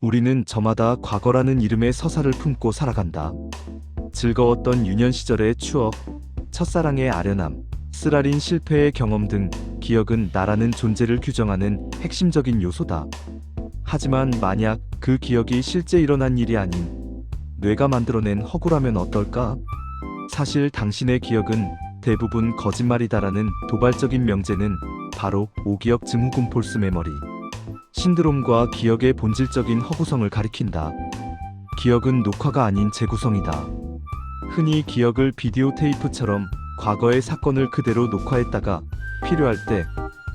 우리는 저마다 과거라는 이름의 서사를 품고 살아간다. 즐거웠던 유년 시절의 추억, 첫사랑의 아련함, 쓰라린 실패의 경험 등 기억은 나라는 존재를 규정하는 핵심적인 요소다. 하지만 만약 그 기억이 실제 일어난 일이 아닌 뇌가 만들어낸 허구라면 어떨까? 사실 당신의 기억은 대부분 거짓말이다라는 도발적인 명제는 바로 오기억 증후군 폴스 메모리 신드롬과 기억의 본질적인 허구성을 가리킨다. 기억은 녹화가 아닌 재구성이다. 흔히 기억을 비디오 테이프처럼 과거의 사건을 그대로 녹화했다가 필요할 때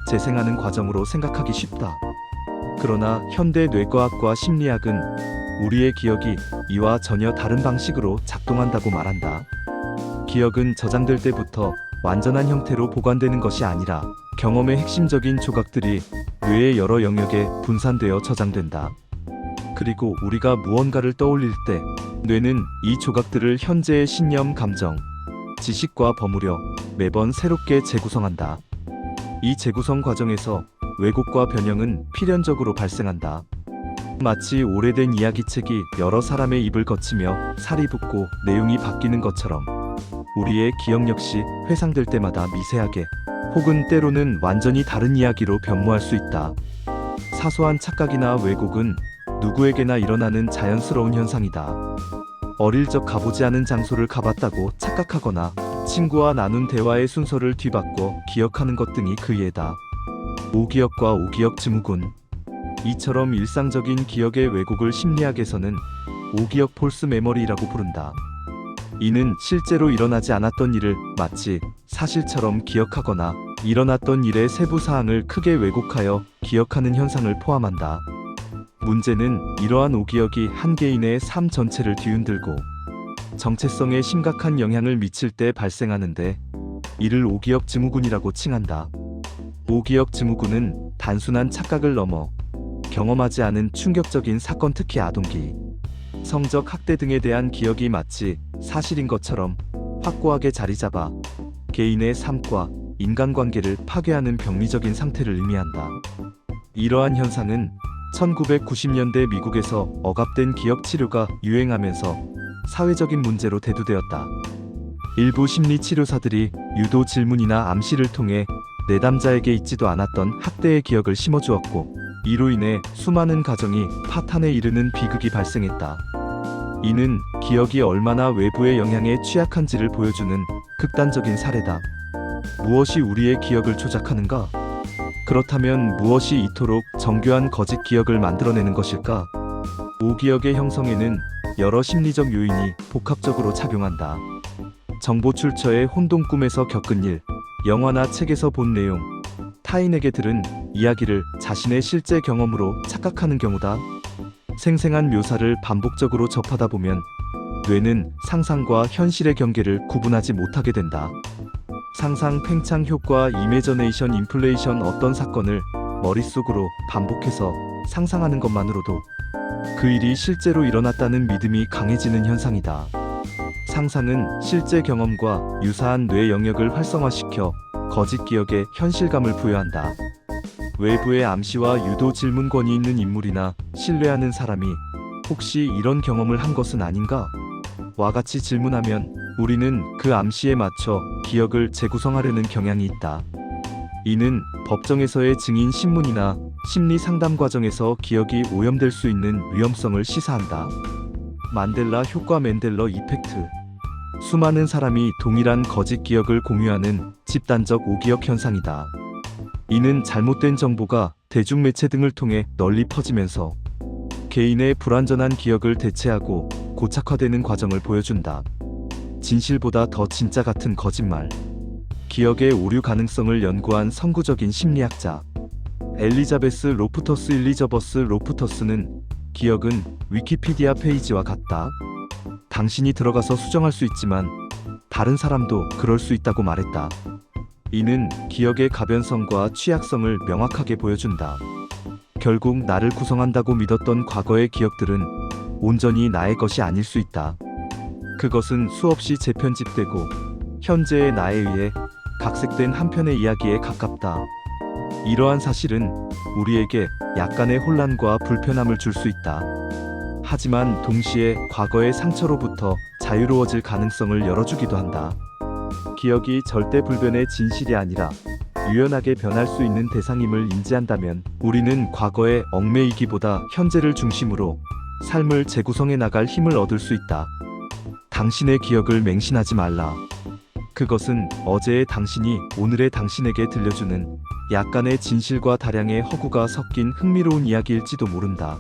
재생하는 과정으로 생각하기 쉽다. 그러나 현대 뇌과학과 심리학은 우리의 기억이 이와 전혀 다른 방식으로 작동한다고 말한다. 기억은 저장될 때부터 완전한 형태로 보관되는 것이 아니라 경험의 핵심적인 조각들이 뇌의 여러 영역에 분산되어 저장된다. 그리고 우리가 무언가를 떠올릴 때 뇌는 이 조각들을 현재의 신념, 감정, 지식과 버무려 매번 새롭게 재구성한다. 이 재구성 과정에서 왜곡과 변형은 필연적으로 발생한다. 마치 오래된 이야기책이 여러 사람의 입을 거치며 살이 붙고 내용이 바뀌는 것처럼 우리의 기억 역시 회상될 때마다 미세하게 혹은 때로는 완전히 다른 이야기로 변모할 수 있다. 사소한 착각이나 왜곡은 누구에게나 일어나는 자연스러운 현상이다. 어릴 적 가보지 않은 장소를 가봤다고 착각하거나 친구와 나눈 대화의 순서를 뒤바꿔 기억하는 것 등이 그 예다. 오기억과 오기억 증후군. 이처럼 일상적인 기억의 왜곡을 심리학에서는 오기억 폴스 메모리라고 부른다. 이는 실제로 일어나지 않았던 일을 마치 사실처럼 기억하거나 일어났던 일의 세부 사항을 크게 왜곡하여 기억하는 현상을 포함한다. 문제는 이러한 오기억이 한 개인의 삶 전체를 뒤흔들고 정체성에 심각한 영향을 미칠 때 발생하는데 이를 오기억 증후군이라고 칭한다. 오기억 증후군은 단순한 착각을 넘어 경험하지 않은 충격적인 사건, 특히 아동기, 성적 학대 등에 대한 기억이 마치 사실인 것처럼 확고하게 자리잡아 개인의 삶과 인간관계를 파괴하는 병리적인 상태를 의미한다. 이러한 현상은 1990년대 미국에서 억압된 기억 치료가 유행하면서 사회적인 문제로 대두되었다. 일부 심리치료사들이 유도 질문이나 암시를 통해 내담자에게 있지도 않았던 학대의 기억을 심어주었고, 이로 인해 수많은 가정이 파탄에 이르는 비극이 발생했다. 이는 기억이 얼마나 외부의 영향에 취약한지를 보여주는 극단적인 사례다. 무엇이 우리의 기억을 조작하는가? 그렇다면 무엇이 이토록 정교한 거짓 기억을 만들어내는 것일까? 오기억의 형성에는 여러 심리적 요인이 복합적으로 작용한다. 정보 출처의 혼동, 꿈에서 겪은 일, 영화나 책에서 본 내용, 타인에게 들은 이야기를 자신의 실제 경험으로 착각하는 경우다. 생생한 묘사를 반복적으로 접하다 보면 뇌는 상상과 현실의 경계를 구분하지 못하게 된다. 상상 팽창 효과, 이매저네이션 인플레이션. 어떤 사건을 머릿속으로 반복해서 상상하는 것만으로도 그 일이 실제로 일어났다는 믿음이 강해지는 현상이다. 상상은 실제 경험과 유사한 뇌 영역을 활성화시켜 거짓 기억에 현실감을 부여한다. 외부의 암시와 유도 질문, 권위 있는 인물이나 신뢰하는 사람이 혹시 이런 경험을 한 것은 아닌가? 와 같이 질문하면 우리는 그 암시에 맞춰 기억을 재구성하려는 경향이 있다. 이는 법정에서의 증인 신문이나 심리 상담 과정에서 기억이 오염될 수 있는 위험성을 시사한다. 만델라 효과, 맨델러 이펙트. 수많은 사람이 동일한 거짓 기억을 공유하는 집단적 오기억 현상이다. 이는 잘못된 정보가 대중매체 등을 통해 널리 퍼지면서 개인의 불완전한 기억을 대체하고 고착화되는 과정을 보여준다. 진실보다 더 진짜 같은 거짓말. 기억의 오류 가능성을 연구한 선구적인 심리학자 엘리자베스 로프터스. 일리저버스 로프터스는 기억은 위키피디아 페이지와 같다. 당신이 들어가서 수정할 수 있지만 다른 사람도 그럴 수 있다고 말했다. 이는 기억의 가변성과 취약성을 명확하게 보여준다. 결국 나를 구성한다고 믿었던 과거의 기억들은 온전히 나의 것이 아닐 수 있다. 그것은 수없이 재편집되고 현재의 나에 의해 각색된 한 편의 이야기에 가깝다. 이러한 사실은 우리에게 약간의 혼란과 불편함을 줄 수 있다. 하지만 동시에 과거의 상처로부터 자유로워질 가능성을 열어주기도 한다. 기억이 절대 불변의 진실이 아니라 유연하게 변할 수 있는 대상임을 인지한다면 우리는 과거에 얽매이기보다 현재를 중심으로 삶을 재구성해 나갈 힘을 얻을 수 있다. 당신의 기억을 맹신하지 말라. 그것은 어제의 당신이 오늘의 당신에게 들려주는 약간의 진실과 다량의 허구가 섞인 흥미로운 이야기일지도 모른다.